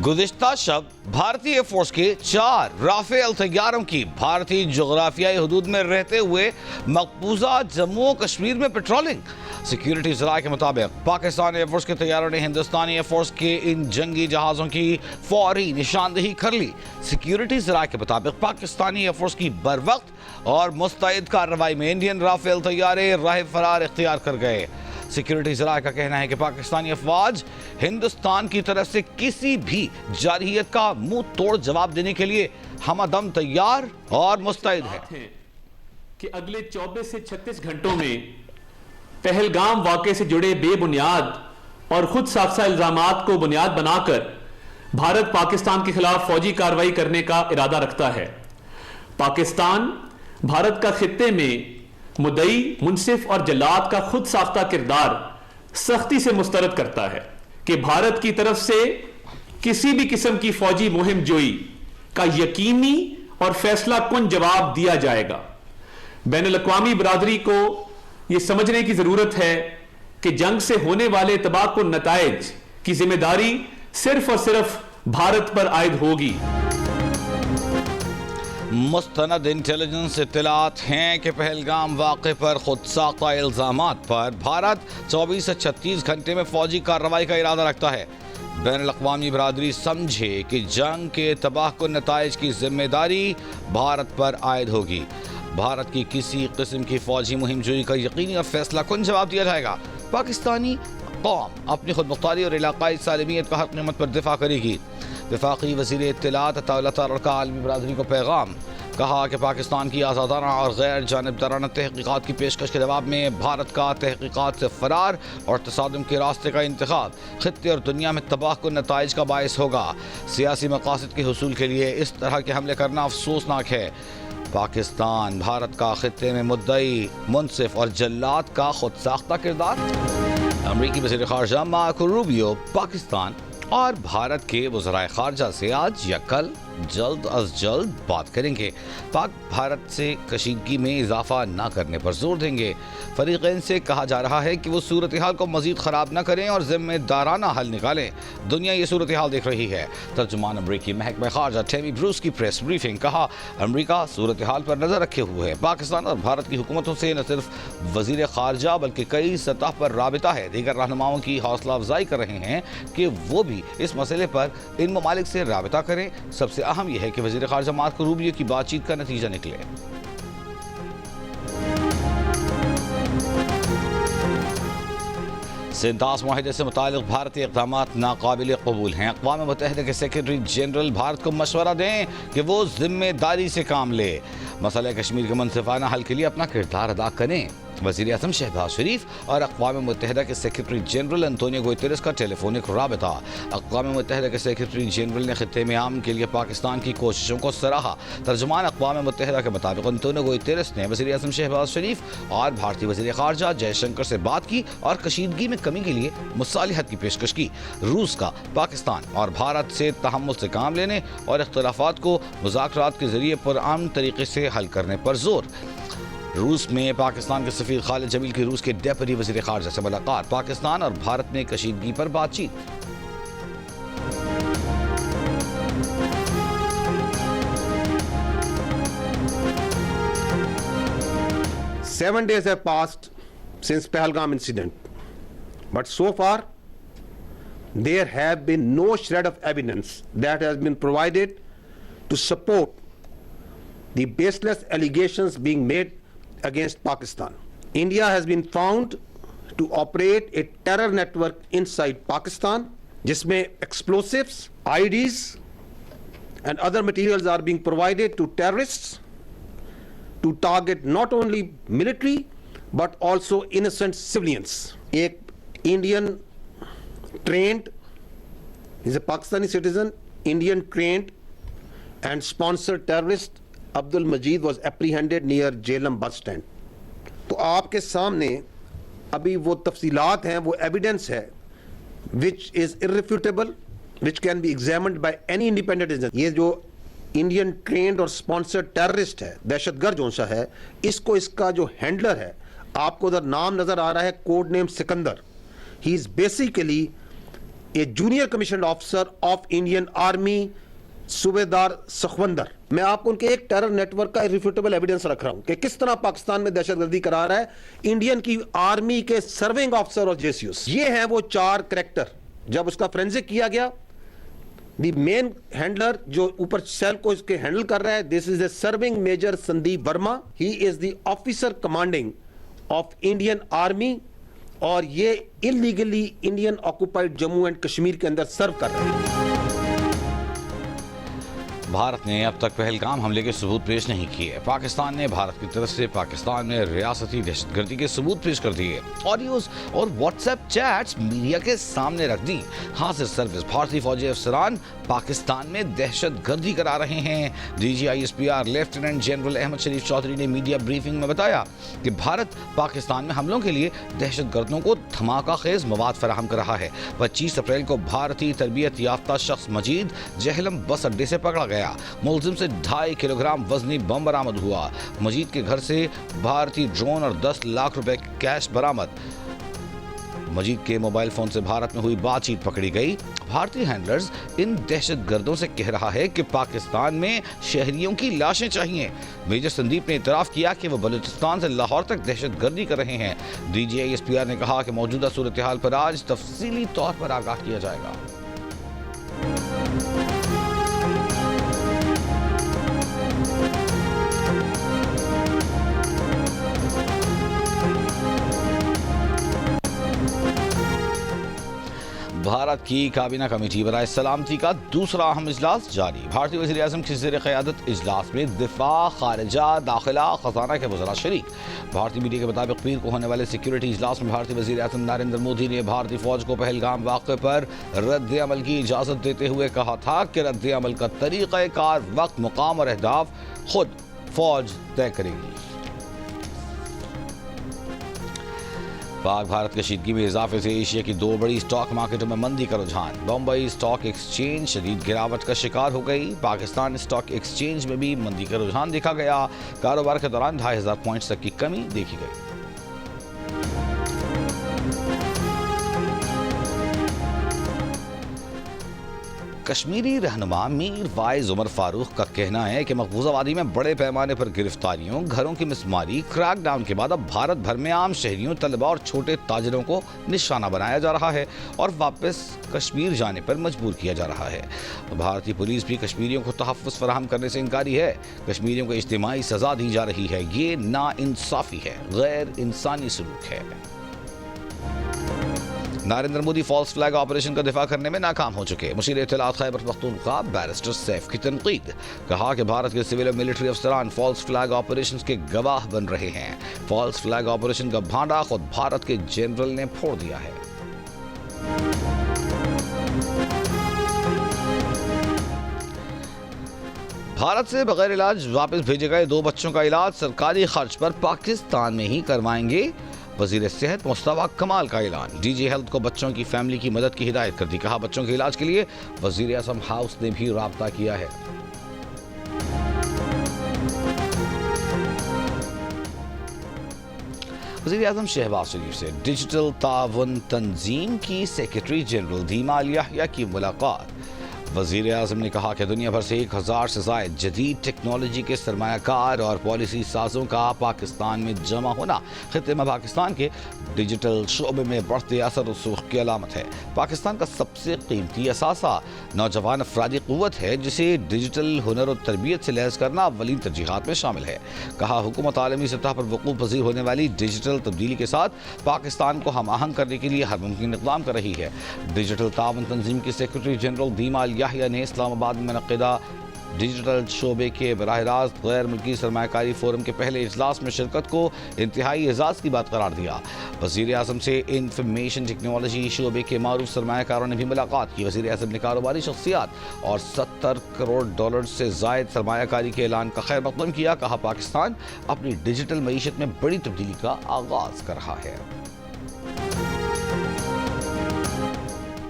गुज़िश्ता शब भारतीय air force के 4 Rafale तैयारों की भारतीय जोग्राफियाई हदूद में रहते हुए मकबूजा जम्मू और कश्मीर में पेट्रोलिंग। सिक्योरिटी ज़राए के मुताबिक पाकिस्तान एयर फोर्स के तैयारों ने हिंदुस्तानी एयर फोर्स के इन जंगी जहाज़ों की फौरी निशानदेही कर ली। सिक्योरिटी ज़राए के मुताबिक पाकिस्तानी एयर फोर्स की बरवक्त और मुस्तैद कार्रवाई में इंडियन राफेल तैयारे राह फरार इख्तियार कर गए। सिक्योरिटी ज़राए का कहना है कि पाकिस्तानी अफवाज हिंदुस्तान की तरफ से किसी भी जारहियत का मुंह तोड़ जवाब देने के लिए हमदम तैयार और मुस्तैद है कि अगले 24 से 36 घंटों में पहलगाम वाक़े से जुड़े बेबुनियाद और खुद साख्ता इल्जामात को बुनियाद बनाकर भारत पाकिस्तान के खिलाफ फौजी कार्रवाई करने का इरादा रखता है। पाकिस्तान भारत का खित्ते में मुद्दई, मुंसिफ और जल्लाद का खुद साख्ता किरदार सख्ती से मुस्तरद करता है कि भारत की तरफ से किसी भी किस्म की फौजी मुहिम जोई का यकीनी और फैसला कुन जवाब दिया जाएगा। बैनुल-अक़वामी बरादरी को यह समझने की जरूरत है कि जंग से होने वाले तबाहकुन नताइज की जिम्मेदारी सिर्फ और सिर्फ भारत पर आयद होगी। मुस्तनद इंटेलिजेंस इत्तलात हैं कि पहलगाम वाक़े पर खुद साख्ता इल्ज़ामात पर भारत 24 से 36 घंटे में फौजी कार्रवाई का इरादा रखता है। बैनुल-अक़वामी बरादरी समझे कि जंग के तबाहकुन नताइज की जिम्मेदारी भारत पर आयद होगी। भारत की किसी किस्म की फौजी मुहिम जोई का यकीनी और फैसला कुन जवाब दिया जाएगा। पाकिस्तानी कौम अपनी खुद मुख्तारी और इलाकाई सालिमियत का हर कीमत पर दिफा करेगी। वफाकी वज़ीर इत्तलात अता का आलमी बरादरी को पैगाम, कहा कि पाकिस्तान की आज़ादाना और गैर जानिबदाराना तहक़ीक़ात की पेशकश के जवाब में भारत का तहक़ीक़ात से फ़रार और तसादुम के रास्ते का इंतख़ाब ख़ित्ते और दुनिया में तबाहकुन नताइज का बाइस होगा। सियासी मक़ासद के हुसूल के लिए इस तरह के हमले करना अफसोसनाक है। पाकिस्तान भारत का ख़ित्ते में मुद्दई, मुंसिफ और जल्लाद का खुद साख्ता किरदार। अमरीकी वज़ीर ख़ारजा मार्को रूबियो पाकिस्तान और भारत के वज़राए ख़ारजा से आज या कल जल्द अज जल्द बात करेंगे। पाक भारत से कशीदगी में इजाफा न करने पर जोर देंगे। फरीक़ैन से कहा जा रहा है कि वो सूरत हाल को मज़ीद ख़राब न करें और ज़िम्मेदाराना हल निकालें। दुनिया ये सूरत हाल देख रही है। तर्जुमान अमरीकी महकमा ख़ारजा टेमी ब्रूस की प्रेस ब्रीफिंग, कहा अमरीका सूरत हाल पर नज़र रखे हुए है। पाकिस्तान और भारत की हुकूमतों से न सिर्फ वज़ीर ख़ारजा बल्कि कई सतह पर राबिता है। दीगर रहनुमाओं की हौसला अफजाई कर रहे हैं कि वो भी इस मसले पर इन ममालिक से राबिता करें। सबसे अहम यह है कि वज़ीर ख़ारजा मार्को रूबियो की बातचीत का नतीजा निकले। सिंतास मुआहिदे से मुतालिक भारतीय इक़दामात नाकाबिल कबूल हैं। अक़वाम मुत्तहिदा के सेक्रेटरी जनरल भारत को मशवरा दें कि वो जिम्मेदारी से काम ले, मसला कश्मीर के मुनसिफाना हल के लिए अपना किरदार अदा करें। वज़ीर आज़म शहबाज शरीफ और अक़वाम मुत्तहिदा के सेक्रेटरी जनरल एंटोनियो गुतेरेस का टेलीफोनिक राबिता। अक़वाम मुत्तहिदा के सेक्रेटरी जनरल ने खित्ते में अमन के लिए पाकिस्तान की कोशिशों को सराहा। तर्जुमान अक़वाम मुत्तहिदा के मुताबिक एंटोनियो गुतेरेस ने वज़ीर आज़म शहबाज शरीफ और भारतीय वज़ीर ख़ारजा जयशंकर से बात की और कशीदगी में कमी के लिए मुसालिहत की पेशकश की। रूस का पाकिस्तान और भारत से तहम्मुल से काम लेने और इख्तिलाफ़ात को मुज़ाकरात के ज़रिए पुरअमन तरीके से हल करने पर जोर। रूस में पाकिस्तान के सफ़ीर खालिद जमील की रूस के डेप्यूटी वज़ीर ख़ारजा से मुलाकात। पाकिस्तान और भारत में कशीदगी पर बातचीत। 7 days have passed since Pahalgam incident, but so far there have been no shred of evidence that has been provided to support the baseless allegations being made against Pakistan. India has been found to operate a terror network inside Pakistan, जिसमें explosives, IEDs and other materials are being provided to terrorists to target not only military but also innocent civilians. एक Indian trained, is a Pakistani citizen, Indian trained and sponsored terrorist Abdul Majid was apprehended near Jhelum bus stand. तो आपके सामने अभी वो तफसीलात हैं, वो evidence है which is irrefutable, which can be examined by any independent agency. ये जो इंडियन ट्रेंड और स्पॉन्सर्ड टेररिस्ट है, दहशतगर्द जो सा है, इसको इसका जो हैंडलर है, आपको उधर नाम नजर आ रहा है, code name Sikandar. He is basically a junior commissioned officer of Indian Army, सूबेदार सखवंदर. मैं आपको उनके एक टेरर नेटवर्क का रिफ्यूटेबल एविडेंस रख रहा हूं कि किस तरह पाकिस्तान में दहशतगर्दी करा रहा है इंडियन की आर्मी के सर्विंग ऑफिसर और जेसीयूस. ये हैं वो 4 कैरेक्टर. जब उसका फोरेंसिक किया गया, दी मेन हैंडलर जो ऊपर सेल को इसके हैंडल कर रहा है, this is a serving major Sandeep Verma. He is the officer commanding of Indian army और ये illegally Indian occupied Jammu and Kashmir के अंदर सर्व कर रहे हैं. भारत ने अब तक पहलगाम हमले के सबूत पेश नहीं किए. पाकिस्तान ने भारत की तरफ से पाकिस्तान में रियासती दहशतगर्दी के सबूत पेश कर दिए. ऑडियोज और व्हाट्सएप चैट्स मीडिया के सामने रख दी. हाजिर सर्विस भारतीय फौजी अफसरान पाकिस्तान में दहशतगर्दी करा रहे हैं. DGISPR लेफ्टिनेंट जनरल अहमद शरीफ चौधरी ने मीडिया ब्रीफिंग में बताया कि भारत पाकिस्तान में हमलों के लिए दहशतगर्दों को धमाका खेज मवाद फराहम कर रहा है. 25 अप्रैल को भारतीय तरबियत याफ्ता शख्स मजीद जहलम बस अड्डे से पकड़ा गया. मुलजिम से 2.5 किलोग्राम वजनी बम बरामद हुआ. मजीद के घर से भारतीय ड्रोन और 10 लाख रुपए कैश बरामद. मजीद के मोबाइल फोन से भारत में हुई बातचीत पकड़ी गई. भारतीय हैंडलर्स इन दहशतगर्दों से कह रहा है कि पाकिस्तान में शहरियों की लाशें चाहिए. मेजर संदीप ने इतराफ किया कि वो बलूचिस्तान से लाहौर तक दहशतगर्दी कर रहे हैं. DGISPR ने कहा कि मौजूदा सूरत हाल पर आज तफसीली तौर पर आगाह किया जाएगा. भारत की काबीना कमेटी बराए सलामती का दूसरा अहम इजलास जारी. भारतीय वज़ीर आज़म की ज़ेर क़यादत इजलास में दिफा, खारिजा, दाखिला, खजाना के वज़रा शरीक. भारतीय मीडिया के मुताबिक पीर को होने वाले सिक्योरिटी इजलास में भारतीय वज़ीर आज़म नरेंद्र मोदी ने भारतीय फौज को पहलगाम वाक़े पर रद्द अमल की इजाज़त देते हुए कहा था कि रद्द अमल का तरीक़ाकार, वक्त, मुकाम और अहदाफ खुद फौज तय करेगी. पाक भारत कशीदगी में इजाफे से एशिया की 2 बड़ी स्टॉक मार्केटों में मंदी का रुझान. बम्बई स्टॉक एक्सचेंज शदीद गिरावट का शिकार हो गई. पाकिस्तान स्टॉक एक्सचेंज में भी मंदी का रुझान देखा गया. कारोबार के दौरान 2500 पॉइंट्स तक की कमी देखी गई. कश्मीरी रहनुमा मीर वाइज उमर फारूक का कहना है कि मकबूजा वादी में बड़े पैमाने पर गिरफ्तारियों, घरों की मिसमारी, क्रैकडाउन के बाद अब भारत भर में आम शहरियों, तलबा और छोटे ताजिरों को निशाना बनाया जा रहा है और वापस कश्मीर जाने पर मजबूर किया जा रहा है. भारतीय पुलिस भी कश्मीरियों को तहफ़्फ़ुज़ फराहम करने से इनकारी है. कश्मीरियों को इज्तिमाई सज़ा दी जा रही है. ये नाइंसाफ़ी है, गैर इंसानी सलूक है. Narendra Modi false flag operation का दिफा करने में नाकाम हो चुके. मुशीर इत्तलात खैबर पख्तूनख्वा बैरिस्टर सैफ की तनकीद. कहा कि भारत के सिविल और मिलिट्री अफसरान फॉल्स फ्लैग ऑपरेशन के गवाह बन रहे हैं. फॉल्स फ्लैग ऑपरेशन का भांडा खुद भारत के जनरल ने फोड़ दिया है. भारत से बगैर इलाज वापस भेजे गए 2 बच्चों का इलाज सरकारी खर्च पर पाकिस्तान में ही करवाएंगे. वजीर सेहत मुस्तफा कमाल का ऐलान. DG हेल्थ को बच्चों की फैमिली की मदद की हिदायत कर दी. कहा बच्चों के इलाज के लिए वजीर आज़म हाउस ने भी राब्ता किया है. वज़ीर आज़म शहबाज शरीफ से डिजिटल ताउन तंजीम की सेक्रेटरी जनरल दीमा अल याहिया की मुलाकात. वज़ीर आज़म ने कहा कि दुनिया भर से 1000 से ज़ायद जदीद टेक्नोलॉजी के सरमायाकार और पॉलिसी साजों का पाकिस्तान में जमा होना खित्ते में पाकिस्तान के डिजिटल शोबे में बढ़ते असर रसूख की अलामत है. पाकिस्तान का सबसे कीमती असासा नौजवान अफरादी क़ुव्वत है, जिसे डिजिटल हुनर और तरबियत से लैस करना अव्वलीन तरजीहात में शामिल है. कहा हुकूमत आलमी सतह पर वक़ूफ़ पज़ीर होने वाली डिजिटल तब्दीली के साथ पाकिस्तान को हम आहंग करने के लिए हर मुमकिन इक़दाम कर रही है. डिजिटल ताउन तंजीम की सेक्रेटरी जनरल दीमा अल याहिया ने इस्लामाबाद में मुनक़्क़िदा डिजिटल शोबे के बराह रास्त गैर मुल्की सरमायाकारी फोरम के पहले इजलास में शिरकत को इंतहाई एजाज़ की बात करार दिया. वज़ीर आज़म से इंफॉर्मेशन टेक्नोलॉजी शोबे के मारूफ सरमायाकारों ने भी मुलाकात की. वज़ीर आज़म ने कारोबारी शख्सियात और $70 करोड़ से ज़ायद सरमायाकारी के ऐलान का खैर मक़दम किया. कहा पाकिस्तान अपनी डिजिटल मईशत में बड़ी तब्दीली का आगाज़ कर रहा है.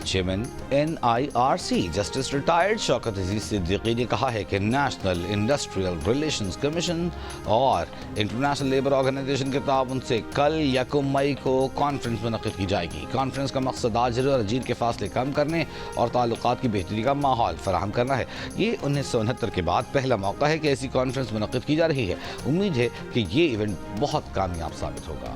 Chairman NIRC justice retired Shaukat Aziz Siddiqui نے کہا ہے کہ نیشنل انڈسٹریل ریلیشنز کمیشن اور انٹرنیشنل لیبر آرگنائزیشن کے تعاون سے کل 1 مئی کو کانفرنس منعقد کی جائے گی۔ کانفرنس کا مقصد آجر اور اجیر کے فاصلے کم کرنے اور تعلقات کی بہتری کا ماحول فراہم کرنا ہے۔ یہ 1969 کے بعد پہلا موقع ہے کہ ایسی کانفرنس منعقد کی جا رہی ہے۔ امید ہے کہ یہ ایونٹ بہت کامیاب ثابت ہوگا۔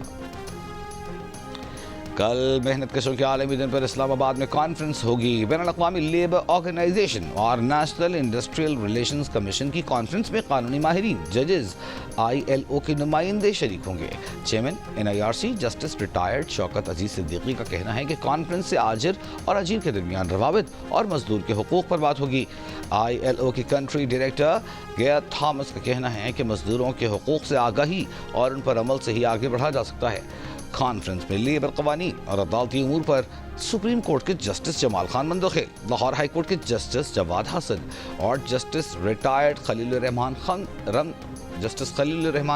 کل محنت کشوں کے عالمی دن پر اسلام آباد میں کانفرنس ہوگی۔ بین الاقوامی لیبر آرگنائزیشن اور نیشنل انڈسٹریل ریلیشنز کمیشن کی کانفرنس میں قانونی ماہرین، ججز، ILO کے نمائندے شریک ہوں گے۔ Chairman NIRC justice retired Shaukat Aziz Siddiqui کا کہنا ہے کہ کانفرنس سے آجر اور اجیر کے درمیان روابط اور مزدور کے حقوق پر بات ہوگی۔ ILO کی کنٹری ڈائریکٹر گیئر تھامس کا کہنا ہے کہ مزدوروں کے حقوق سے آگاہی اور ان پر عمل سے ہی آگے بڑھا جا سکتا ہے۔ کانفرنس میں لیبر قوانین اور عدالتی امور پر سپریم کورٹ کے جسٹس جمال خان منتخب، لاہور ہائی کورٹ کے جسٹس جواد حسن اور جسٹس ریٹائرڈ خلیل الرحمان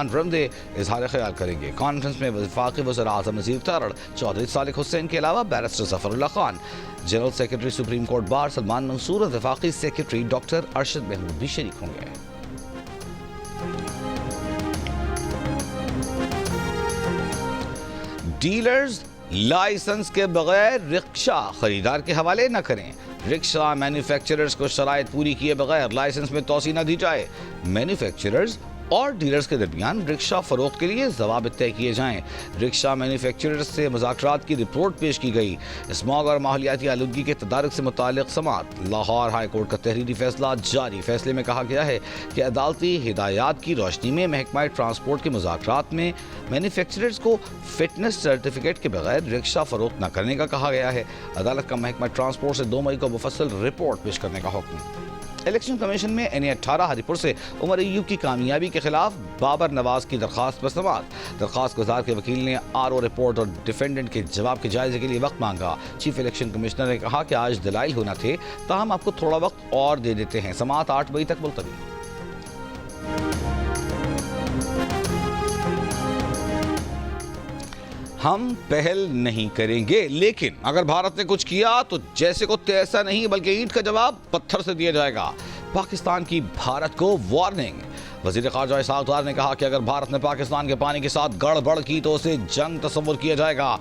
رمدے اظہار خیال کریں گے۔ کانفرنس میں وفاقی وزیر اعظم نذیر تارڑ، چودھری صالح حسین کے علاوہ barrister Zafar Ullah Khan, general secretary supreme court bar Salman Mansoor اور وفاقی سیکرٹری ڈاکٹر ارشد محمود بھی شریک ہوں گے۔ ڈیلرز لائسنس کے بغیر رکشہ خریدار کے حوالے نہ کریں۔ رکشہ مینوفیکچررز کو شرائط پوری کیے بغیر لائسنس میں توسیع نہ دی جائے۔ مینوفیکچررز اور ڈیلرز کے درمیان رکشہ فروخت کے لیے ضوابط طے کیے جائیں۔ رکشہ مینوفیکچررز سے مذاکرات کی رپورٹ پیش کی گئی۔ اسماگ اور ماحولیاتی آلودگی کے تدارک سے متعلق سماعت۔ لاہور ہائی کورٹ کا تحریری فیصلہ جاری۔ فیصلے میں کہا گیا ہے کہ عدالتی ہدایات کی روشنی میں محکمہ ٹرانسپورٹ کے مذاکرات میں مینوفیکچررز کو فٹنس سرٹیفکیٹ کے بغیر رکشہ فروخت نہ کرنے کا کہا گیا ہے۔ عدالت کا محکمہ ٹرانسپورٹ سے 2 مئی کو مفصل رپورٹ پیش کرنے کا حکم۔ الیکشن کمیشن میں NA18 ہری پور سے عمر ایوب کی کامیابی کے خلاف بابر نواز کی درخواست پر سماعت۔ درخواست گزار کے وکیل نے RO رپورٹ اور ڈیفینڈنٹ کے جواب کے جائزے کے لیے وقت مانگا۔ چیف الیکشن کمشنر نے کہا کہ آج دلائل ہونا تھے، تاہم آپ کو تھوڑا وقت اور دے دیتے ہیں۔ سماعت 8 مئی تک ملتوی۔ ہم پہل نہیں کریں گے، لیکن اگر بھارت نے کچھ کیا تو جیسے کو تیسا نہیں بلکہ اینٹ کا جواب پتھر سے دیا جائے گا۔ پاکستان کی بھارت کو وارننگ۔ وزیر خارجہ اسحاق ڈار نے کہا کہ اگر بھارت نے پاکستان کے پانی کے ساتھ گڑبڑ کی تو اسے جنگ تصور کیا جائے گا۔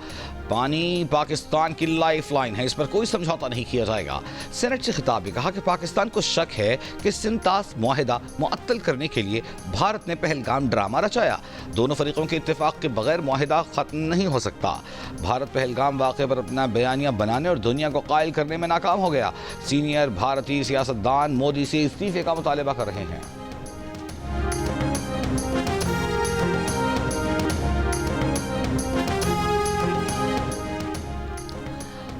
پانی پاکستان کی لائف لائن ہے، اس پر کوئی سمجھوتا نہیں کیا جائے گا۔ سینٹ سے خطاب میں کہا کہ پاکستان کو شک ہے کہ سنتاس معاہدہ معطل کرنے کے لیے بھارت نے پہلگام ڈرامہ رچایا۔ دونوں فریقوں کے اتفاق کے بغیر معاہدہ ختم نہیں ہو سکتا۔ بھارت پہلگام واقعے پر اپنا بیانیہ بنانے اور دنیا کو قائل کرنے میں ناکام ہو گیا۔ سینئر بھارتی سیاستدان مودی سے استعفے کا مطالبہ کر رہے ہیں۔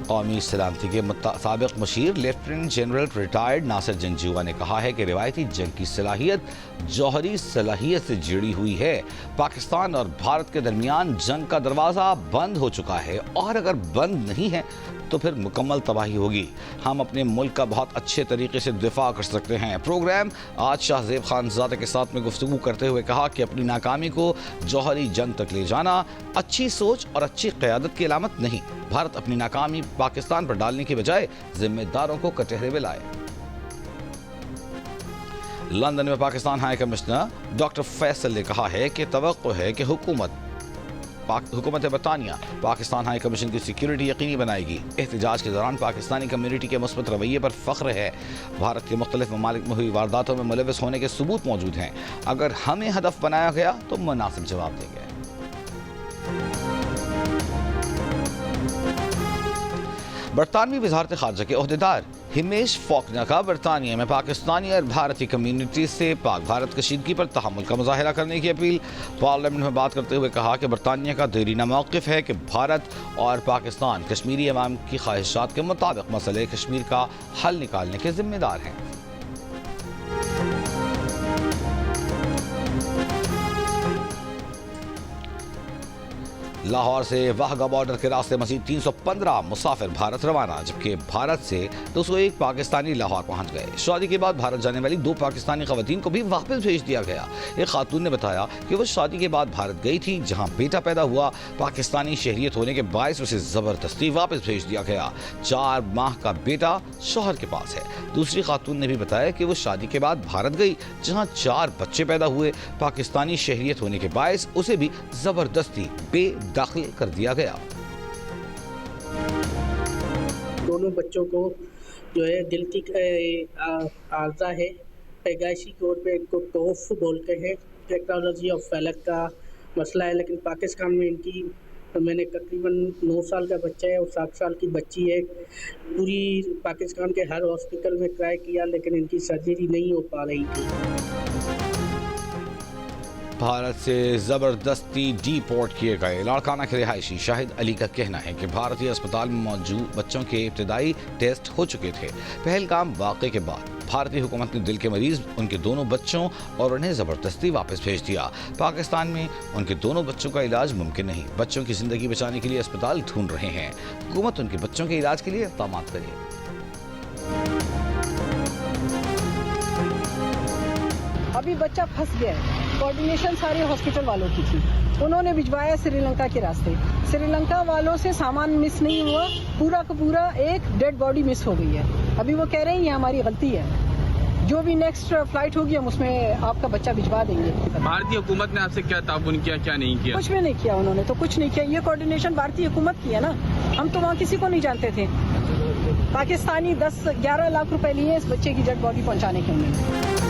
قومی سلامتی کے سابق مشیر لیفٹیننٹ جنرل ریٹائرڈ ناصر جنگجوہ نے کہا ہے کہ روایتی جنگ کی صلاحیت جوہری صلاحیت سے جڑی ہوئی ہے۔ پاکستان اور بھارت کے درمیان جنگ کا دروازہ بند ہو چکا ہے، اور اگر بند نہیں ہے تو پھر مکمل تباہی ہوگی۔ ہم اپنے ملک کا بہت اچھے طریقے سے دفاع کر سکتے ہیں۔ پروگرام آج شاہ زیب خان زادہ کے ساتھ میں گفتگو کرتے ہوئے کہا کہ اپنی ناکامی کو جوہری جنگ تک لے جانا اچھی سوچ اور اچھی قیادت کی علامت نہیں۔ بھارت اپنی ناکامی پاکستان پر ڈالنے کی بجائے ذمہ داروں کو کٹہرے میں لائے۔ لندن میں Pakistan high commissioner doctor Faisal نے کہا ہے کہ توقع ہے کہ حکومت برطانیہ پاکستان ہائی کمیشن کی سیکیورٹی یقینی بنائے گی۔ احتجاج کے دوران پاکستانی کمیونٹی کے مثبت رویے پر فخر ہے۔ بھارت کے مختلف ممالک میں ہوئی وارداتوں میں ملوث ہونے کے ثبوت موجود ہیں۔ اگر ہمیں ہدف بنایا گیا تو مناسب جواب دیں گے۔ برطانوی وزارت خارجہ کے عہدیدار ہمیش فاکنر کا برطانیہ میں پاکستانی اور بھارتی کمیونٹی سے پاک بھارت کشیدگی پر تحمل کا مظاہرہ کرنے کی اپیل۔ پارلیمنٹ میں بات کرتے ہوئے کہا کہ برطانیہ کا دیرینہ موقف ہے کہ بھارت اور پاکستان کشمیری عوام کی خواہشات کے مطابق مسئلہ کشمیر کا حل نکالنے کے ذمہ دار ہیں۔ लाहौर से वाहगा बॉर्डर के रास्ते मजीद 315 मुसाफिर भारत रवाना, जबकि भारत से 201 पाकिस्तानी लाहौर पहुंच गए। शादी के बाद भारत जाने वाली 2 पाकिस्तानी खवातीन को भी वापस भेज दिया गया। एक खातून ने बताया कि वो शादी के बाद भारत गई थी, जहां बेटा पैदा हुआ। पाकिस्तानी शहरियत होने के बायस उसे जबरदस्ती वापस भेज दिया गया। 4 माह का बेटा शौहर के पास है। दूसरी खातून ने भी बताया कि वो शादी के बाद भारत गई, जहां 4 बच्चे पैदा हुए। पाकिस्तानी शहरियत होने के बायस उसे भी जबरदस्ती बेदखल कर दिया गया। दोनों बच्चों को जो है दिल की आर्जा है, पैदाइशी तौर पे इनको तोफ बोलते हैं। टेक्नोलॉजी और फलक का मसला है, लेकिन पाकिस्तान में इनकी मैंने तकरीबन 9 साल का बच्चा है और 7 साल की बच्ची है। पूरी पाकिस्तान के हर हॉस्पिटल में ट्राई किया, लेकिन इनकी सर्जरी नहीं हो पा रही थी। भारत से जबरदस्ती डिपोर्ट किए गए लाड़काना के रिहायशी शाहिद अली का कहना है कि भारतीय अस्पताल में मौजूद बच्चों के इब्तदाई टेस्ट हो चुके थे। पहलगाम वाक़े के बाद भारतीय हुकूमत ने दिल के मरीज, उनके दोनों बच्चों और उन्हें जबरदस्ती वापस भेज दिया। पाकिस्तान में उनके दोनों बच्चों का इलाज मुमकिन नहीं। बच्चों की जिंदगी बचाने के लिए अस्पताल ढूंढ रहे हैं। हुकूमत उनके बच्चों के इलाज के लिए इक़दाम करे। अभी बच्चा फंस गया है। कोऑर्डिनेशन सारे हॉस्पिटल वालों की थी, उन्होंने भिजवाया श्रीलंका के रास्ते। श्रीलंका वालों से सामान मिस नहीं हुआ, पूरा का पूरा एक डेड बॉडी मिस हो गई है। अभी वो कह रहे हैं ये हमारी गलती है, जो भी नेक्स्ट फ्लाइट होगी हम उसमें आपका बच्चा भिजवा देंगे। भारतीय हुकूमत ने आपसे क्या ताउन किया, क्या नहीं किया? कुछ भी नहीं किया, उन्होंने तो कुछ नहीं किया। ये कोऑर्डिनेशन भारतीय हुकूमत की है ना, हम तो वहाँ किसी को नहीं जानते थे। पाकिस्तानी 10-11 लाख रुपए लिए इस बच्चे की डेड बॉडी पहुँचाने के लिए।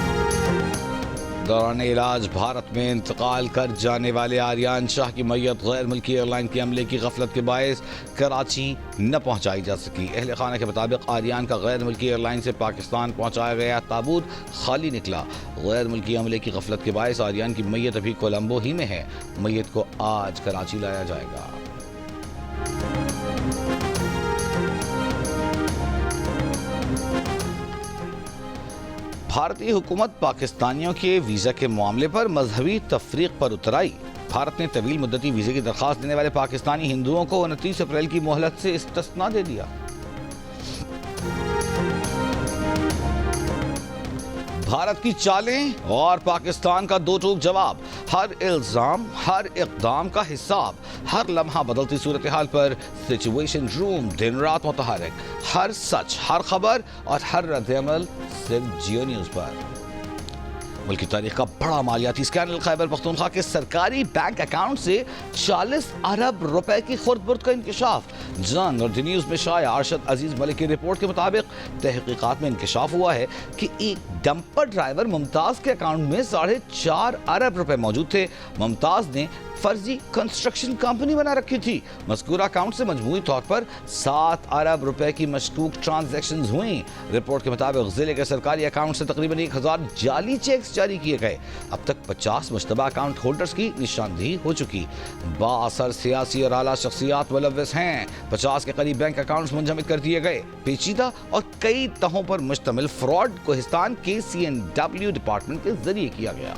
दौरान इलाज भारत में इंतकाल कर जाने वाले आर्यन शाह की मैयत गैर मुल्की एयरलाइन के अमले की गफलत के बायस कराची न पहुंचाई जा सकी। अहल खाना के मुताबिक आर्यन का गैर मुल्की एयरलाइन से पाकिस्तान पहुंचाया गया ताबूत खाली निकला। गैर मुल्की अमले की गफलत के बायस आर्यन की मैयत अभी कोलंबो ही में है। मैयत को आज कराची लाया जाएगा। भारतीय हुकूमत पाकिस्तानियों के वीज़ा के मामले पर मजहबी तफरीक पर उतर आई। भारत ने तवील मुद्दती वीज़े की दरख्वास्त देने वाले पाकिस्तानी हिंदुओं को 29 अप्रैल की मोहलत से इस्तिस्ना दे दिया। भारत की चालें और पाकिस्तान का दो टूक जवाब। हर इल्जाम, हर इक़दाम का हिसाब। हर लम्हा बदलती सूरत हाल पर सिचुएशन रूम दिन रात मुतहरिक। हर सच, हर खबर और हर रद्द-ए-अमल सिर्फ जियो न्यूज़ पर। मुल्क की तारीख का बड़ा मालियाती स्कैंडल। खैबर पख्तूनख्वा के सरकारी बैंक अकाउंट से 40 अरब रुपए की खुर्द-बुर्द का इंकशाफ। जंग और द न्यूज़ में शाया अरशद अजीज मलिक की रिपोर्ट के मुताबिक तहकीकात में इंकशाफ हुआ है कि एक डंपर ड्राइवर मुमताज़ के अकाउंट में 4.5 अरब रुपए मौजूद थे। मुमताज़ ने फर्जी कंस्ट्रक्शन कंपनी बना रखी थी। मज़कूरा अकाउंट से मजमूई तौर पर 7 अरब रुपए की मशकूक ट्रांजैक्शंस हुई। रिपोर्ट के मुताबिक जिले के सरकारी अकाउंट से तकरीबन 1000 जाली चेक्स जारी किए गए। अब तक 50 मुश्तबा अकाउंट होल्डर्स की निशानदेही हो चुकी। बाअसर सियासी और आला शख्सियात मुलव्वस हैं। 50 के करीब बैंक अकाउंट्स मुंजमद कर दिए गए। पेचीदा और कई तहों पर मुश्तमिल फ्रॉड कोहिस्तान के CNW डिपार्टमेंट के जरिए किया गया।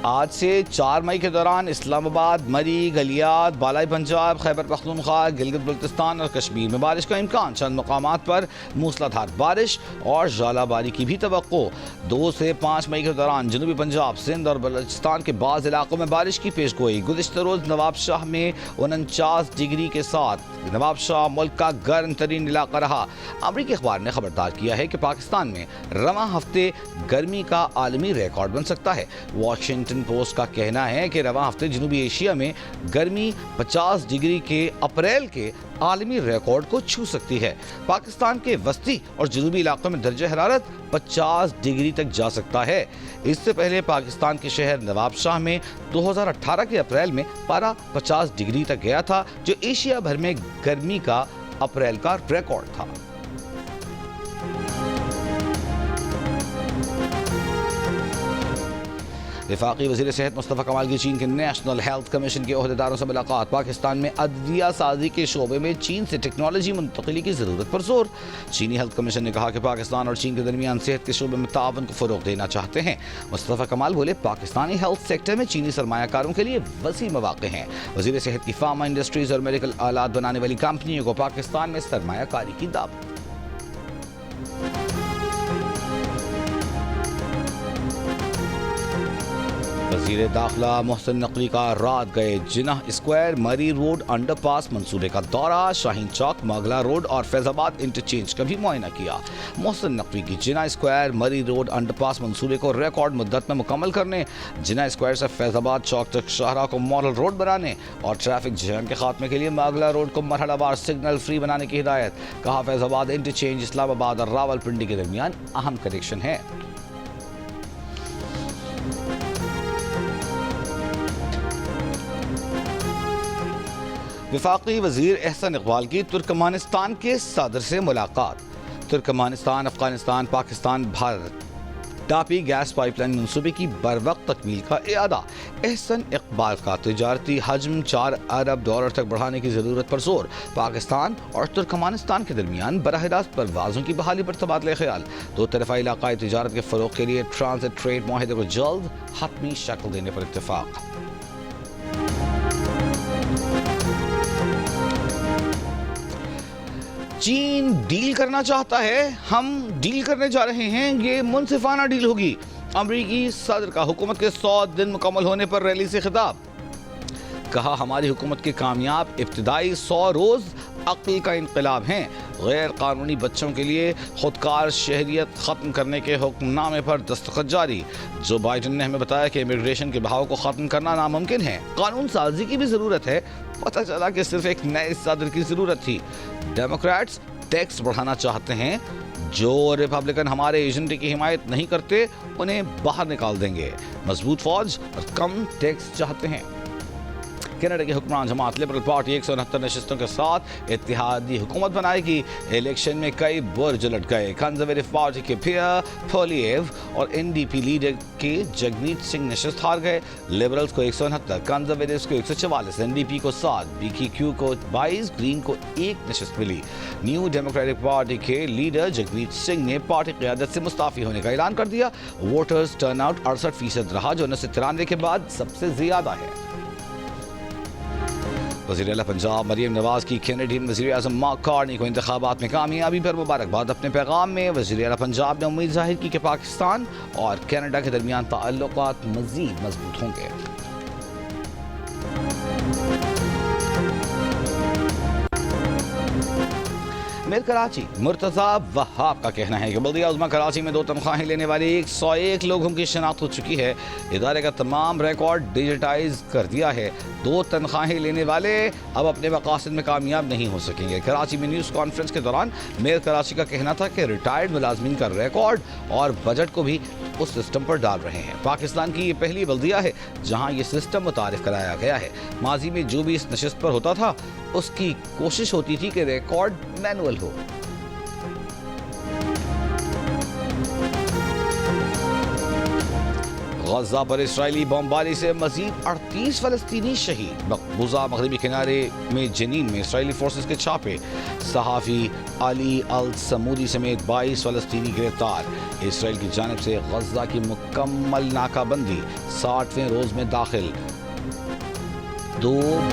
आज से 4 मई के दौरान इस्लामाबाद, मरी, गलियात, बालाई पंजाब, खैबर पख्तूनख्वा, गिलगित बल्तिस्तान और कश्मीर में बारिश का इम्कान। चंद मकामात पर मूसलाधार बारिश और ज़ालाबारी की भी तवक्को। 2 से 5 मई के दौरान जनूबी पंजाब, सिंध और बलूचिस्तान के बाज़ इलाकों में बारिश की पेशगोई। गुज़िश्ता रोज़ नवाबशाह में 49 डिग्री के साथ नवाबशाह मुल्क का गर्म तरीन इलाका रहा। अमरीकी अखबार ने खबरदार किया है कि पाकिस्तान में रवां हफ्ते गर्मी का आलमी रिकॉर्ड बन सकता है। वॉशिंगटन पोस्ट का कहना है कि रवां हफ्ते जनूबी एशिया में गर्मी 50 डिग्री के अप्रैल के आलमी रिकॉर्ड को छू सकती है। पाकिस्तान के वस्ती और जनूबी इलाकों में दर्जा हरारत 50 डिग्री तक जा सकता है। इससे पहले पाकिस्तान के शहर नवाबशाह में 2018 के अप्रैल में पारा 50 डिग्री तक गया था, जो एशिया भर में गर्मी का अप्रैल का रिकॉर्ड था। वफाकी वज़ीर सेहत मुस्तफ़ा कमाल की चीन के नेशनल हेल्थ कमीशन के अहदेदारों से मुलाकात। पाकिस्तान में अदविया साजी के शोबे में चीन से टेक्नोलॉजी मुंतकिली की ज़रूरत पर जोर। चीनी हेल्थ कमीशन ने कहा कि पाकिस्तान और चीन के दरमियान सेहत के शोबे में ताउन को फ़रोग़ देना चाहते हैं। मुस्तफ़ा कमाल बोले, पाकिस्तानी हेल्थ सेक्टर में चीनी सरमायाकारों के लिए वसी मौक़े हैं। वज़ीर सेहत की फार्मा इंडस्ट्रीज़ और मेडिकल आलात बनाने वाली कंपनियों को पाकिस्तान में सरमायाकारी की दावत। वज़ीर दाखिला मोहसिन नकवी का रात गए जिन्ना स्क्वायर, मरी रोड अंडरपास मंसूबे का दौरा। शाहीन चौक, मोगला रोड और फैज़ाबाद इंटरचेंज का भी मुआयना किया। मोहसिन नकवी की जिन्ना स्क्वायर, मरी रोड अंडरपास मंसूबे को रिकॉर्ड मुद्दत में मुकम्मल करने, जिन्ना स्क्वायर से फैज़ाबाद चौक तक शाहरा को मॉडल रोड बनाने और ट्रैफिक जैम के खात्मे के लिए मोगला रोड को मरहलावार सिग्नल फ्री बनाने की हिदायत। कहा, फैज़ाबाद इंटरचेंज इस्लामाबाद और रावलपिंडी के दरमियान अहम कनेक्शन है। वफाकी वज़ीर एहसन इकबाल की तुर्कमानिस्तान के सदर से मुलाकात। तुर्कमानिस्तान, अफगानिस्तान, पाकिस्तान, भारत टापी गैस पाइपलाइन मंसूबे की बरवक्त तकमील का इरादा। एहसन इकबाल का तिजारती हजम $4 अरब तक बढ़ाने की ज़रूरत पर जोर। पाकिस्तान और तुर्कमानिस्तान के दरमियान बराह-ए-रास्त परवाज़ों की बहाली पर तबादला ख्याल। दो तरफ़ा इलाक़ाई तिजारत के फ़रोग़ के लिए ट्रांजिट ट्रेड माहिदे को जल्द हतमी शक्ल देने पर इत्तेफ़ाक़। चीन डील करना चाहता है, हम डील करने जा रहे हैं, ये मुनसिफाना डील होगी। अमरीकी सदर का हुकूमत के 100 दिन मुकम्मल होने पर रैली से खिताब। कहा, हमारी हुकूमत के कामयाब इब्तिदाई 100 रोज़ अक्ल का इनकलाब हैं। गैर कानूनी बच्चों के लिए खुदकार शहरियत ख़त्म करने के हुक्मनामे पर दस्तखत जारी। जो बाइडन ने हमें बताया कि इमिग्रेशन के बहाव को ख़त्म करना नामुमकिन है, कानून साजी की भी ज़रूरत है। पता चला कि सिर्फ एक नए सदर की ज़रूरत थी। डेमोक्रेट्स टैक्स बढ़ाना चाहते हैं, जो रिपब्लिकन हमारे एजेंडे की हिमायत नहीं करते उन्हें बाहर निकाल देंगे। मजबूत फौज और कम टैक्स चाहते हैं। कनाडा की हुक्मरान जमात लिबरल पार्टी 169 नशस्तों के साथ इत्तेहादी हुकूमत बनाएगी। इलेक्शन में कई बुर्ज उलट गए। कंजर्वेटिव पार्टी के पियर पोलिएव और एनडीपी लीडर के जगमीत सिंह नशस्त हार गए। लिबरल्स को 169, कंजर्वेटिव्स को 144, एनडीपी को 7, बीकेक्यू को 22, ग्रीन को 1 नशस्त मिली। न्यू डेमोक्रेटिक पार्टी के लीडर जगमीत सिंह ने पार्टी क़यादत से मुस्ताफ़ी होने का ऐलान कर दिया। वोटर्स टर्नआउट 68% रहा, जो 1993 के बाद सबसे ज़्यादा है। वज़ीर आला पंजाब मरीम नवाज की कैनेडियन वज़ीर आज़म मार्क कार्नी को इंतखाबात में कामयाबी पर मुबारकबाद। अपने पैगाम में वज़ीर आला पंजाब ने उम्मीद ज़ाहिर की कि पाकिस्तान और कनाडा के दरमियान ताल्लुकात मज़ीद मजबूत होंगे। मेयर कराची मुर्तज़ा वहाब का कहना है कि बल्दिया उज़्मा कराची में 2 तनख्वाहें लेने वाले 101 लोगों की शनाख्त हो चुकी है। इदारे का तमाम रिकॉर्ड डिजिटाइज कर दिया है। 2 तनख्वाहें लेने वाले अब अपने मकासद में कामयाब नहीं हो सकेंगे। कराची में न्यूज़ कॉन्फ्रेंस के दौरान मेयर कराची का कहना था कि रिटायर्ड मुलाजमीन का रिकॉर्ड और बजट को भी उस सिस्टम पर डाल रहे हैं। पाकिस्तान की ये पहली बल्दिया है जहाँ ये सिस्टम मुतारिफ कराया गया है। माजी में जो भी इस नशिस्त पर होता था, उसकी कोशिश होती थी कि रिकॉर्ड मैनुअल हो। गज़ा पर इसराइली बमबारी से मजीद 38 फ़लस्तीनी शहीद। मकबूजा मगरबी किनारे में जनीन में इसराइली फोर्सेस के छापे। सहाफ़ी अली अल समूदी समेत 22 फ़लस्तीनी गिरफ्तार। इसराइल की जानिब से गज़ा की मुकम्मल नाकाबंदी 60वें रोज़ में दाखिल। 2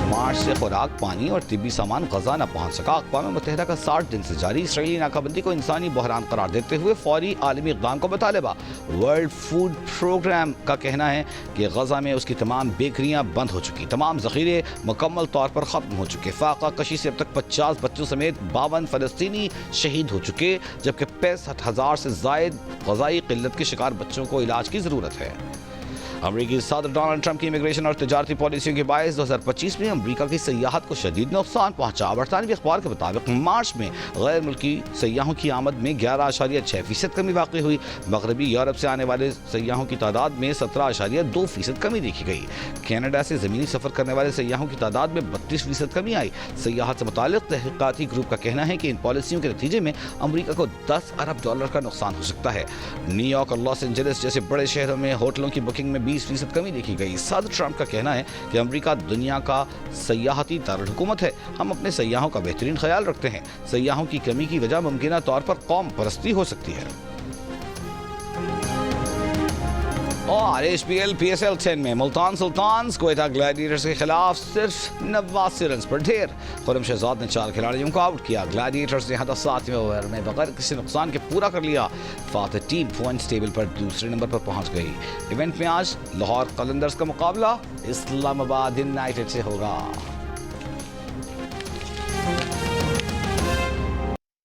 मार्च से खुराक, पानी और तिब्बी सामान गज़ा न पहुँच सका। अक़वाम मुत्तहिदा का 60 दिन से जारी इसराइली नाकाबंदी को इंसानी बहरान करार देते हुए फौरी आलमी इक़दाम को मुतालबा। वर्ल्ड फूड प्रोग्राम का कहना है कि गज़ा में उसकी तमाम बेकरियाँ बंद हो चुकी, तमाम ज़ख़ीरे मुकम्मल तौर पर ख़त्म हो चुके। फाका कशी से अब तक 50 बच्चों समेत 52 फ़लस्तीनी शहीद हो चुके, जबकि 65,000 से ज़ायद ग़ज़ाई क़िल्लत के शिकार बच्चों को इलाज की ज़रूरत है। अमरीकी सदर डोनाल्ड ट्रंप की इमिग्रेशन और तजारती पॉलिसियों के बायस 2025 में अमरीका की सयाहत को शदीद नुकसान पहुंचा। बरतानवी अखबार के मुताबिक मार्च में गैर मुल्की सयाहों की आमद में 11.6% कमी वाक़ई हुई। मगरबी यूरोप से आने वाले सयाहों की तादाद में 17.2% कमी देखी गई। कनाडा से ज़मीनी सफ़र करने वाले सयाहों की तादाद में 32% कमी आई। सयाहत से मुताल्लिक़ तहक़ीक़ाती ग्रुप का कहना है कि इन पॉलिसियों के नतीजे में अमरीका को $10 अरब का नुकसान हो सकता है। न्यूयॉर्क और लॉस एंजलिस जैसे बड़े शहरों में होटलों की बुकिंग में 20% कमी देखी गई। सदर ट्रंप का कहना है कि अमेरिका दुनिया का सयाहती दारुलहुकूमत है। हम अपने सयाहों का बेहतरीन ख्याल रखते हैं। सयाहों की कमी की वजह मुमकिन तौर पर कौम परस्ती हो सकती है। और HPL PSL 10 में मुल्तान सुल्तान्स क्वेटा ग्लैडिएटर्स के खिलाफ सिर्फ 89 रन पर ढेर। खुरम शहजाद ने 4 खिलाड़ियों को आउट किया। ग्लैडिएटर्स ने हदफ 7वें ओवर में बगैर किसी नुकसान के पूरा कर लिया। फातह टीम पॉइंट्स टेबल पर दूसरे नंबर पर पहुंच गई। इवेंट में आज लाहौर कलंदर्स का मुकाबला इस्लामाबाद यूनाइटेड से होगा।